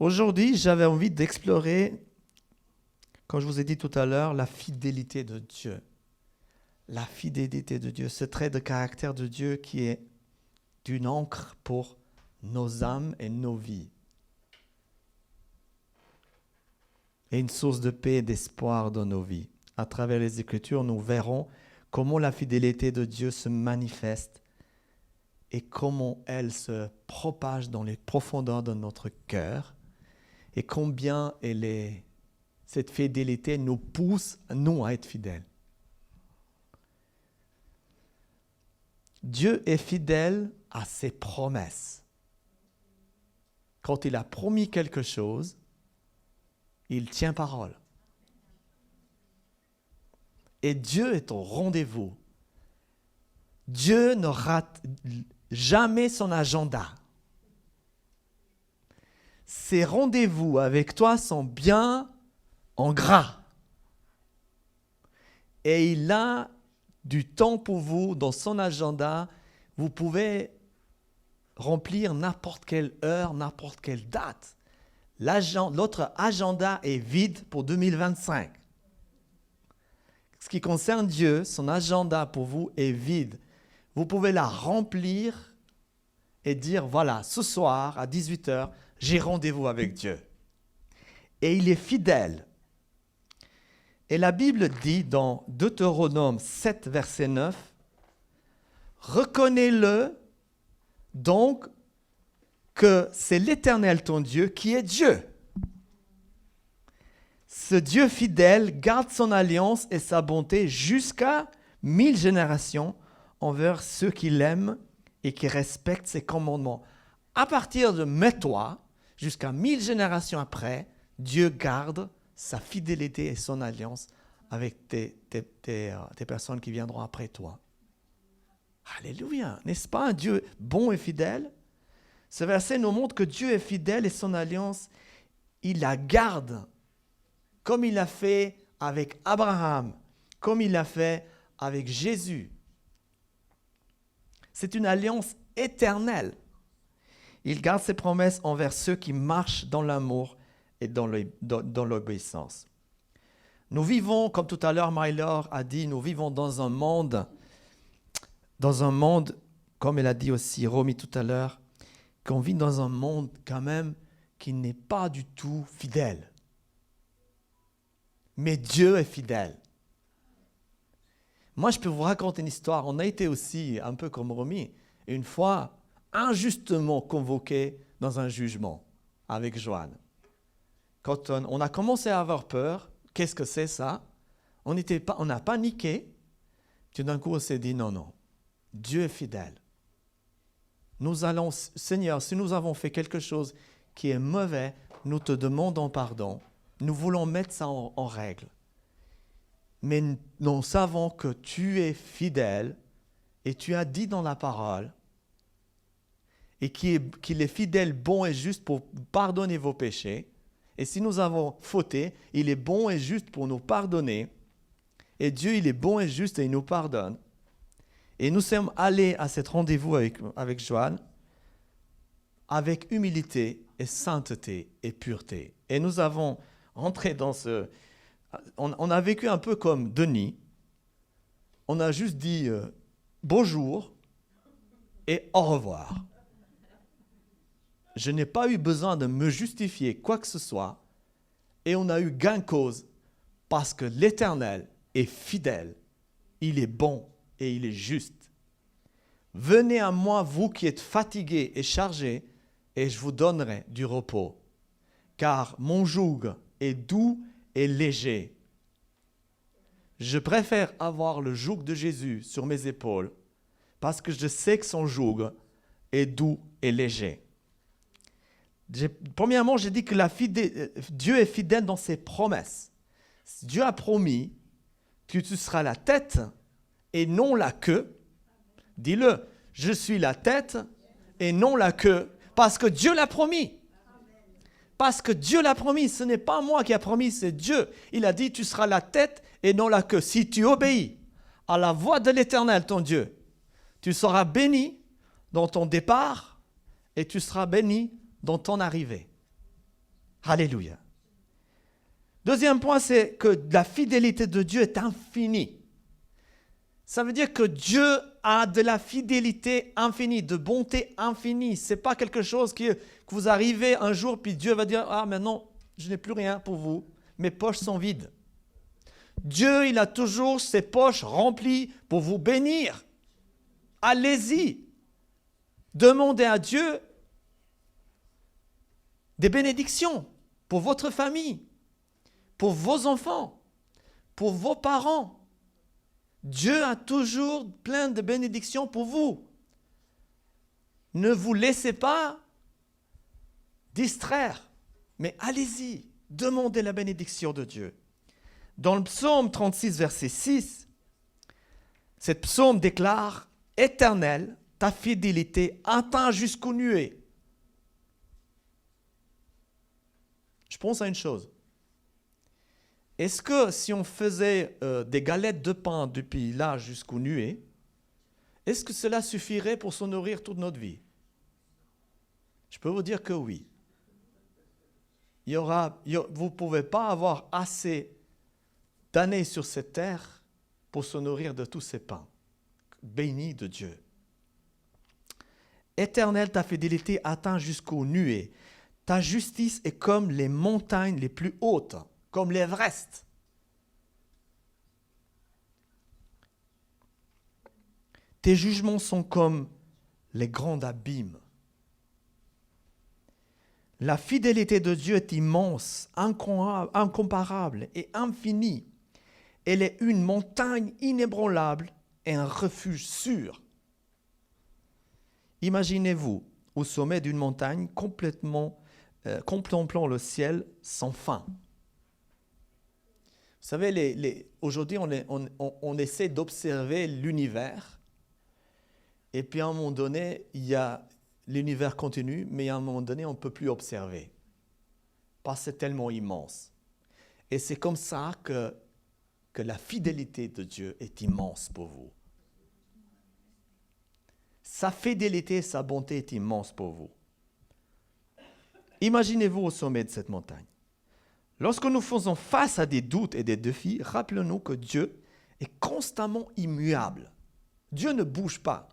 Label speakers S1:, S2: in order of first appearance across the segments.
S1: Aujourd'hui, j'avais envie d'explorer, comme je vous ai dit tout à l'heure, la fidélité de Dieu. La fidélité de Dieu, ce trait de caractère de Dieu qui est d'une encre pour nos âmes et nos vies. Et une source de paix et d'espoir dans nos vies. À travers les Écritures, nous verrons comment la fidélité de Dieu se manifeste et comment elle se propage dans les profondeurs de notre cœur et combien cette fidélité nous pousse, nous, à être fidèles. Dieu est fidèle à ses promesses. Quand il a promis quelque chose, il tient parole. Et Dieu est au rendez-vous. Dieu ne rate jamais son agenda. Ses rendez-vous avec toi sont bien en gras. Et il a du temps pour vous dans son agenda. Vous pouvez remplir n'importe quelle heure, n'importe quelle date. L'autre agenda est vide pour 2025. Ce qui concerne Dieu, son agenda pour vous est vide. Vous pouvez la remplir et dire, voilà, ce soir à 18h, j'ai rendez-vous avec Dieu. Et il est fidèle. Et la Bible dit dans Deutéronome 7, verset 9, « Reconnais-le donc que c'est l'Éternel ton Dieu qui est Dieu. Ce Dieu fidèle garde son alliance et sa bonté jusqu'à 1000 générations envers ceux qui l'aiment et qui respectent ses commandements. » À partir de mets-toi, jusqu'à 1000 générations après, Dieu garde sa fidélité et son alliance avec tes personnes qui viendront après toi. Alléluia! N'est-ce pas un Dieu bon et fidèle? Ce verset nous montre que Dieu est fidèle et son alliance, il la garde comme il l'a fait avec Abraham, comme il l'a fait avec Jésus. C'est une alliance éternelle. Il garde ses promesses envers ceux qui marchent dans l'amour et dans l'obéissance. Nous vivons, comme tout à l'heure Marie-Laure a dit, nous vivons dans un monde, comme elle a dit aussi Romy tout à l'heure, qu'on vit dans un monde quand même qui n'est pas du tout fidèle. Mais Dieu est fidèle. Moi, je peux vous raconter une histoire. On a été aussi, un peu comme Romy, une fois injustement convoqué dans un jugement avec Joanne. Quand on a commencé à avoir peur, qu'est-ce que c'est ça? On a paniqué. Puis d'un coup, on s'est dit non, Dieu est fidèle. Nous allons, Seigneur, si nous avons fait quelque chose qui est mauvais, nous te demandons pardon. Nous voulons mettre ça en règle. Mais nous savons que tu es fidèle et tu as dit dans la parole et qu'il est fidèle, bon et juste pour pardonner vos péchés. Et si nous avons fauté, il est bon et juste pour nous pardonner. Et Dieu, il est bon et juste et il nous pardonne. Et nous sommes allés à cet rendez-vous avec Joanne avec humilité et sainteté et pureté. Et nous avons entré dans on a vécu un peu comme Denis. On a juste dit bonjour et au revoir. Je n'ai pas eu besoin de me justifier quoi que ce soit. Et on a eu gain de cause parce que l'Éternel est fidèle. Il est bon et il est juste. Venez à moi, vous qui êtes fatigués et chargés, et je vous donnerai du repos. Car mon joug est doux et léger. Je préfère avoir le joug de Jésus sur mes épaules parce que je sais que son joug est doux et léger. Premièrement, j'ai dit que Dieu est fidèle dans ses promesses. Dieu a promis que tu seras la tête et non la queue. Dis-le, je suis la tête et non la queue parce que Dieu l'a promis. Parce que Dieu l'a promis, ce n'est pas moi qui a promis, c'est Dieu. Il a dit, tu seras la tête et non la queue. Si tu obéis à la voix de l'Éternel, ton Dieu, tu seras béni dans ton départ et tu seras béni dans ton arrivée. Alléluia. Deuxième point, c'est que la fidélité de Dieu est infinie. Ça veut dire que Dieu a de la fidélité infinie, de bonté infinie. Ce n'est pas quelque chose que vous arrivez un jour, puis Dieu va dire « Ah, maintenant, je n'ai plus rien pour vous. Mes poches sont vides. » Dieu, il a toujours ses poches remplies pour vous bénir. Allez-y. Demandez à Dieu des bénédictions pour votre famille, pour vos enfants, pour vos parents. Dieu a toujours plein de bénédictions pour vous. Ne vous laissez pas distraire, mais allez-y, demandez la bénédiction de Dieu. Dans le psaume 36, verset 6, cette psaume déclare « Éternel, ta fidélité atteint jusqu'aux nuées. » Je pense à une chose. Est-ce que si on faisait des galettes de pain depuis là jusqu'aux nuées, est-ce que cela suffirait pour se nourrir toute notre vie? Je peux vous dire que oui. Vous ne pouvez pas avoir assez d'années sur cette terre pour se nourrir de tous ces pains. Béni de Dieu. Éternel, ta fidélité atteint jusqu'aux nuées. Ta justice est comme les montagnes les plus hautes, comme l'Everest. Tes jugements sont comme les grands abîmes. La fidélité de Dieu est immense, incomparable et infinie. Elle est une montagne inébranlable et un refuge sûr. Imaginez-vous au sommet d'une montagne contemplant le ciel sans fin. Vous savez, aujourd'hui, on essaie d'observer l'univers. Et puis, à un moment donné, l'univers continue, mais à un moment donné, on ne peut plus observer. Parce que c'est tellement immense. Et c'est comme ça que la fidélité de Dieu est immense pour vous. Sa fidélité, sa bonté est immense pour vous. Imaginez-vous au sommet de cette montagne. Lorsque nous faisons face à des doutes et des défis, rappelons-nous que Dieu est constamment immuable. Dieu ne bouge pas.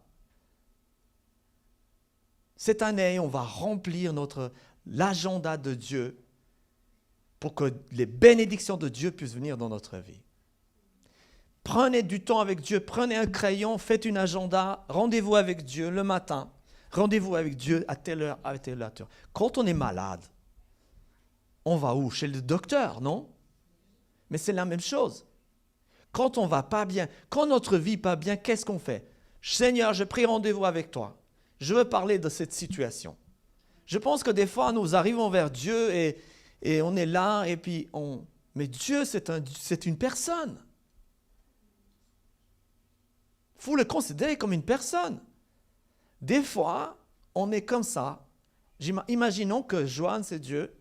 S1: Cette année, on va remplir l'agenda de Dieu pour que les bénédictions de Dieu puissent venir dans notre vie. Prenez du temps avec Dieu, prenez un crayon, faites un agenda, rendez-vous avec Dieu le matin, rendez-vous avec Dieu à telle heure, à telle heure. Quand on est malade, on va où? Chez le docteur, non? Mais c'est la même chose. Quand on ne va pas bien, quand notre vie n'est pas bien, qu'est-ce qu'on fait? Seigneur, j'ai pris rendez-vous avec toi. Je veux parler de cette situation. Je pense que des fois, nous arrivons vers Dieu et on est là, et puis mais Dieu, c'est une personne. Il faut le considérer comme une personne. Des fois, on est comme ça. Imaginons que Joanne, c'est Dieu,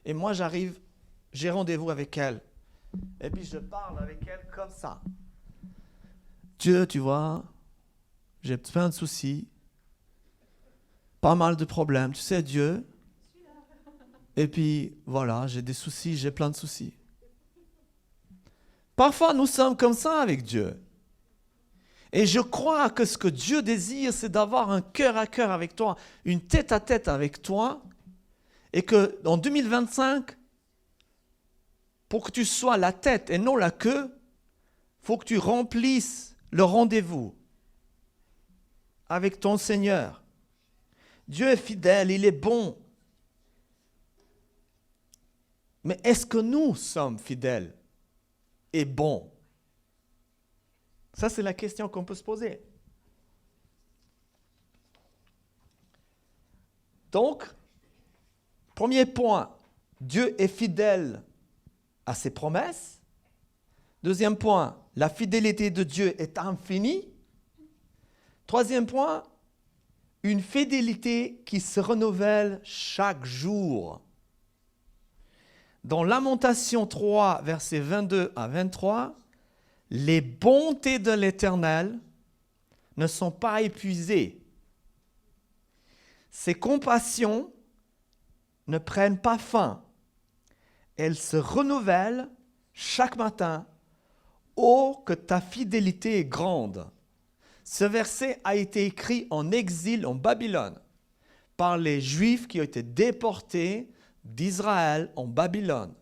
S1: et moi, j'arrive, j'ai rendez-vous avec elle. Et puis, je parle avec elle comme ça. Dieu, tu vois, j'ai plein de soucis, pas mal de problèmes. Tu sais, Dieu. Et puis, voilà, j'ai des soucis, j'ai plein de soucis. Parfois, nous sommes comme ça avec Dieu. Et je crois que ce que Dieu désire, c'est d'avoir un cœur à cœur avec toi, une tête à tête avec toi, et qu'en 2025, pour que tu sois la tête et non la queue, il faut que tu remplisses le rendez-vous avec ton Seigneur. Dieu est fidèle, il est bon. Mais est-ce que nous sommes fidèles et bons? Ça, c'est la question qu'on peut se poser. Donc, premier point, Dieu est fidèle à ses promesses. Deuxième point, la fidélité de Dieu est infinie. Troisième point, une fidélité qui se renouvelle chaque jour. Dans Lamentation 3, versets 22 à 23, les bontés de l'Éternel ne sont pas épuisées. Ses compassions ne prennent pas fin. elle se renouvelle chaque matin. Oh, que ta fidélité est grande. Ce verset a été écrit en exil en Babylone par les Juifs qui ont été déportés d'Israël en Babylone.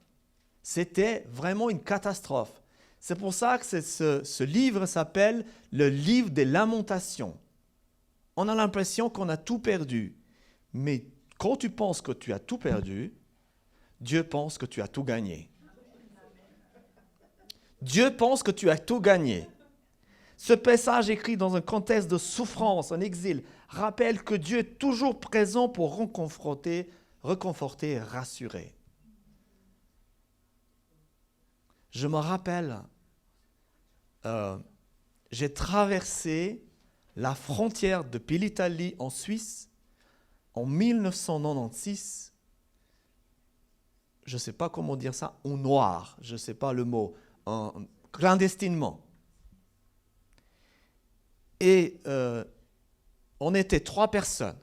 S1: C'était vraiment une catastrophe. C'est pour ça que ce livre s'appelle le livre des lamentations. On a l'impression qu'on a tout perdu. Mais quand tu penses que tu as tout perdu, Dieu pense que tu as tout gagné. Dieu pense que tu as tout gagné. Ce passage écrit dans un contexte de souffrance, en exil, rappelle que Dieu est toujours présent pour reconforter et rassurer. Je me rappelle, j'ai traversé la frontière depuis l'Italie en Suisse en 1996. Je ne sais pas comment dire ça, en noir, je ne sais pas le mot, clandestinement. Et on était 3 personnes.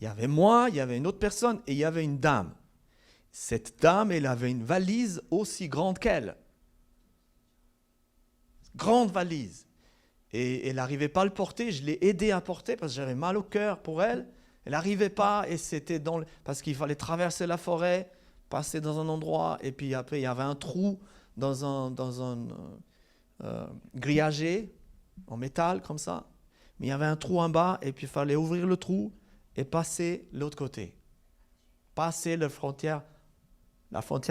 S1: Il y avait moi, il y avait une autre personne et il y avait une dame. Cette dame, elle avait une valise aussi grande qu'elle. Grande valise. Et elle n'arrivait pas à le porter. Je l'ai aidée à porter parce que j'avais mal au cœur pour elle. Elle n'arrivait pas et c'était parce qu'il fallait traverser la forêt, passer dans un endroit et puis après il y avait un trou dans un grillagé en métal comme ça. Mais il y avait un trou en bas et puis il fallait ouvrir le trou et passer l'autre côté. Passer la frontière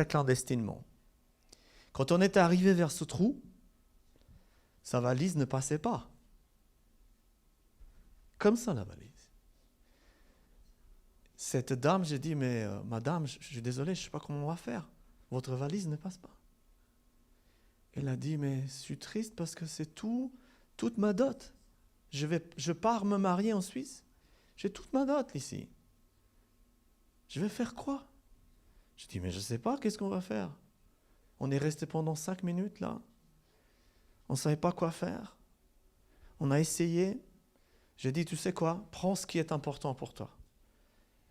S1: clandestinement. Quand on est arrivé vers ce trou, sa valise ne passait pas. Comme ça, la valise. Cette dame, j'ai dit, mais madame, je suis désolé, je ne sais pas comment on va faire. Votre valise ne passe pas. Elle a dit, mais je suis triste parce que c'est toute ma dot. Je pars me marier en Suisse. J'ai toute ma dot ici. Je vais faire quoi? Je dis, mais je ne sais pas, qu'est-ce qu'on va faire? On est resté pendant 5 minutes là. On ne savait pas quoi faire. On a essayé. J'ai dit, tu sais quoi? Prends ce qui est important pour toi.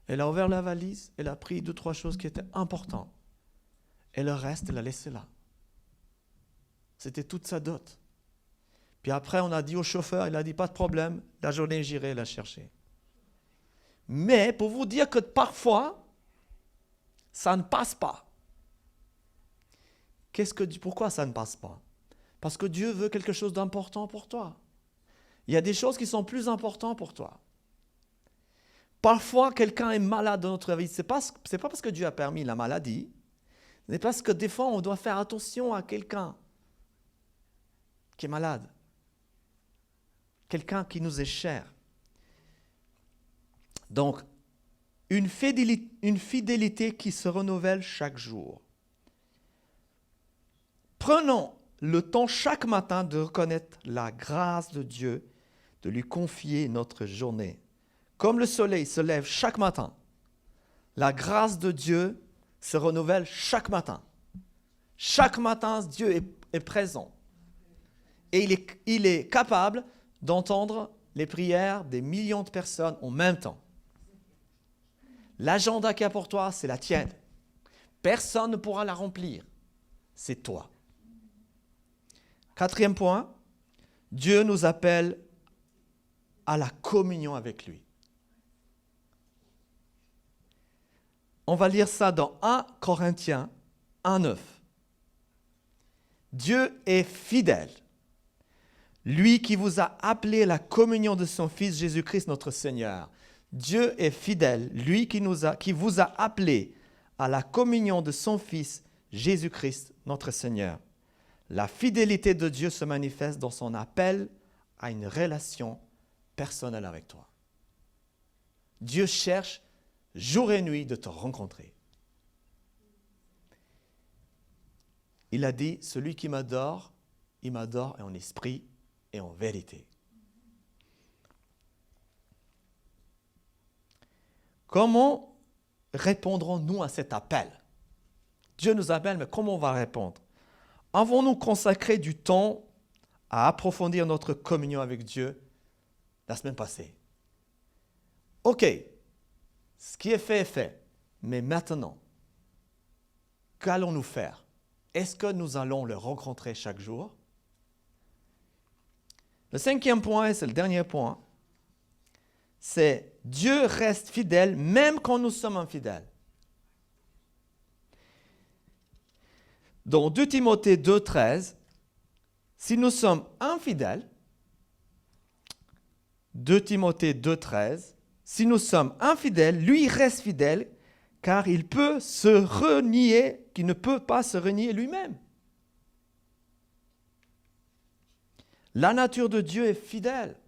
S1: Elle a ouvert la valise, elle a pris 2-3 choses qui étaient importantes. Et le reste, elle a laissé là. C'était toute sa dot. Puis après, on a dit au chauffeur, il a dit, pas de problème, la journée, j'irai la chercher. Mais pour vous dire que parfois, ça ne passe pas. Pourquoi ça ne passe pas? Parce que Dieu veut quelque chose d'important pour toi. Il y a des choses qui sont plus importantes pour toi. Parfois, quelqu'un est malade dans notre vie. Ce n'est pas parce que Dieu a permis la maladie, mais parce que des fois, on doit faire attention à quelqu'un qui est malade. Quelqu'un qui nous est cher. Donc, une fidélité qui se renouvelle chaque jour. Prenons le temps chaque matin de reconnaître la grâce de Dieu, de lui confier notre journée. Comme le soleil se lève chaque matin, la grâce de Dieu se renouvelle chaque matin. Chaque matin, Dieu est présent. Et il est capable d'entendre les prières des millions de personnes en même temps. L'agenda qu'il y a pour toi, c'est la tienne. Personne ne pourra la remplir. C'est toi. 4e point, Dieu nous appelle à la communion avec lui. On va lire ça dans 1 Corinthiens 1:9. Dieu est fidèle. Lui qui vous a appelé à la communion de son Fils Jésus-Christ notre Seigneur. Dieu est fidèle. Lui qui vous a appelé à la communion de son Fils Jésus-Christ notre Seigneur. La fidélité de Dieu se manifeste dans son appel à une relation personnelle avec toi. Dieu cherche jour et nuit de te rencontrer. Il a dit, celui qui m'adore, il m'adore en esprit et en vérité. Comment répondrons-nous à cet appel? Dieu nous appelle, mais comment on va répondre? Avons-nous consacré du temps à approfondir notre communion avec Dieu la semaine passée? Ok, ce qui est fait est fait, mais maintenant, qu'allons-nous faire? Est-ce que nous allons le rencontrer chaque jour? Le 5e point, et c'est le dernier point, c'est Dieu reste fidèle même quand nous sommes infidèles. Dans 2 Timothée 2,13, si nous sommes infidèles, 2 Timothée 2,13, si nous sommes infidèles, lui reste fidèle, car il peut se renier, qu'il ne peut pas se renier lui-même. La nature de Dieu est fidèle.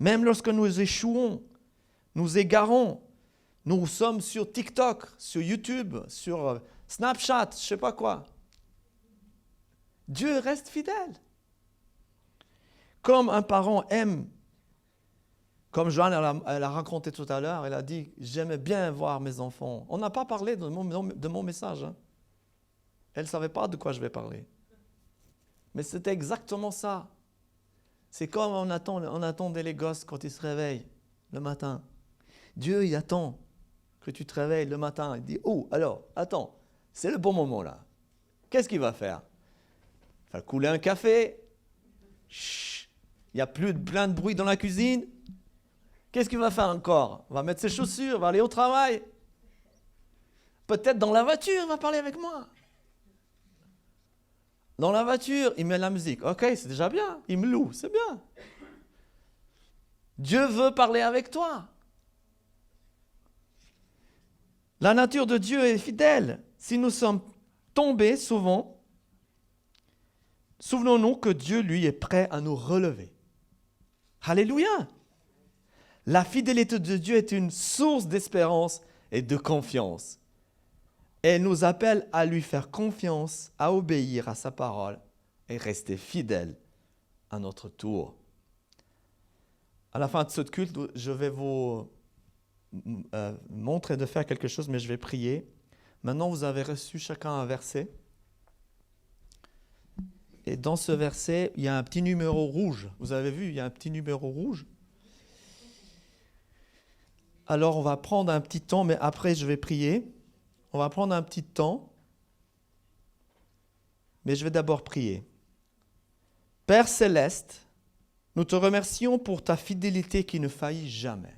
S1: Même lorsque nous échouons, nous égarons, nous sommes sur TikTok, sur YouTube, sur Snapchat, je ne sais pas quoi. Dieu reste fidèle. Comme un parent aime, comme Joanne elle a raconté tout à l'heure, elle a dit « J'aimais bien voir mes enfants ». On n'a pas parlé de mon message. Hein. Elle ne savait pas de quoi je vais parler. Mais c'était exactement ça. C'est comme on attendait les gosses quand ils se réveillent le matin. Dieu, il attend que tu te réveilles le matin. Il dit « Oh, alors, attends, c'est le bon moment là. Qu'est-ce qu'il va faire? Il va couler un café. Chut, il n'y a plus plein de bruit dans la cuisine. Qu'est-ce qu'il va faire encore? Il va mettre ses chaussures, va aller au travail. Peut-être dans la voiture, il va parler avec moi. Dans la voiture, il met la musique. Ok, c'est déjà bien. Il me loue, c'est bien. Dieu veut parler avec toi. La nature de Dieu est fidèle. Si nous sommes tombés souvent, souvenons-nous que Dieu, lui, est prêt à nous relever. Alléluia! La fidélité de Dieu est une source d'espérance et de confiance. Elle nous appelle à lui faire confiance, à obéir à sa parole et rester fidèles à notre tour. À la fin de ce culte, je vais vous montrer de faire quelque chose, mais je vais prier. Maintenant, vous avez reçu chacun un verset. Et dans ce verset, il y a un petit numéro rouge. Vous avez vu, il y a un petit numéro rouge. Alors, on va prendre un petit temps, mais après, je vais prier. On va prendre un petit temps, mais je vais d'abord prier. Père céleste, nous te remercions pour ta fidélité qui ne faillit jamais.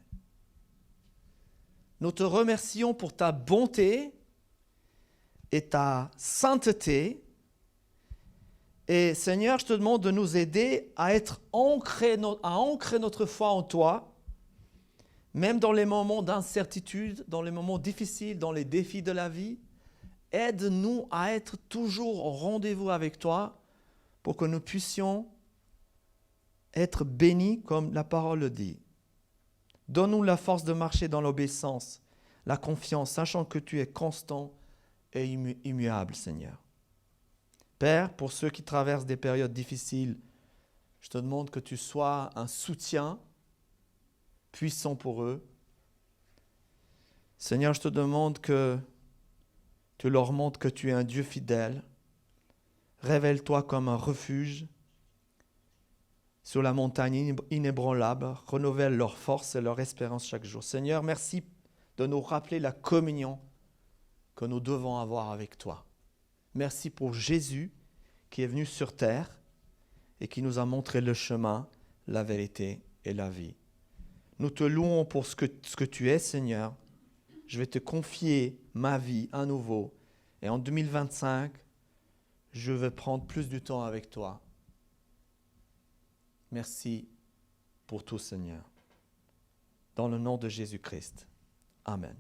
S1: Nous te remercions pour ta bonté et ta sainteté. Et Seigneur, je te demande de nous aider à ancrer notre foi en toi, même dans les moments d'incertitude, dans les moments difficiles, dans les défis de la vie. Aide-nous à être toujours au rendez-vous avec toi pour que nous puissions être bénis comme la parole le dit. Donne-nous la force de marcher dans l'obéissance, la confiance, sachant que tu es constant et immuable, Seigneur. Père, pour ceux qui traversent des périodes difficiles, je te demande que tu sois un soutien puissant pour eux. Seigneur, je te demande que tu leur montres que tu es un Dieu fidèle. Révèle-toi comme un refuge sur la montagne inébranlable. Renouvelle leur force et leur espérance chaque jour. Seigneur, merci de nous rappeler la communion que nous devons avoir avec toi. Merci pour Jésus qui est venu sur terre et qui nous a montré le chemin, la vérité et la vie. Nous te louons pour ce que tu es, Seigneur. Je vais te confier ma vie à nouveau. Et en 2025, je vais prendre plus du temps avec toi. Merci pour tout, Seigneur. Dans le nom de Jésus-Christ. Amen.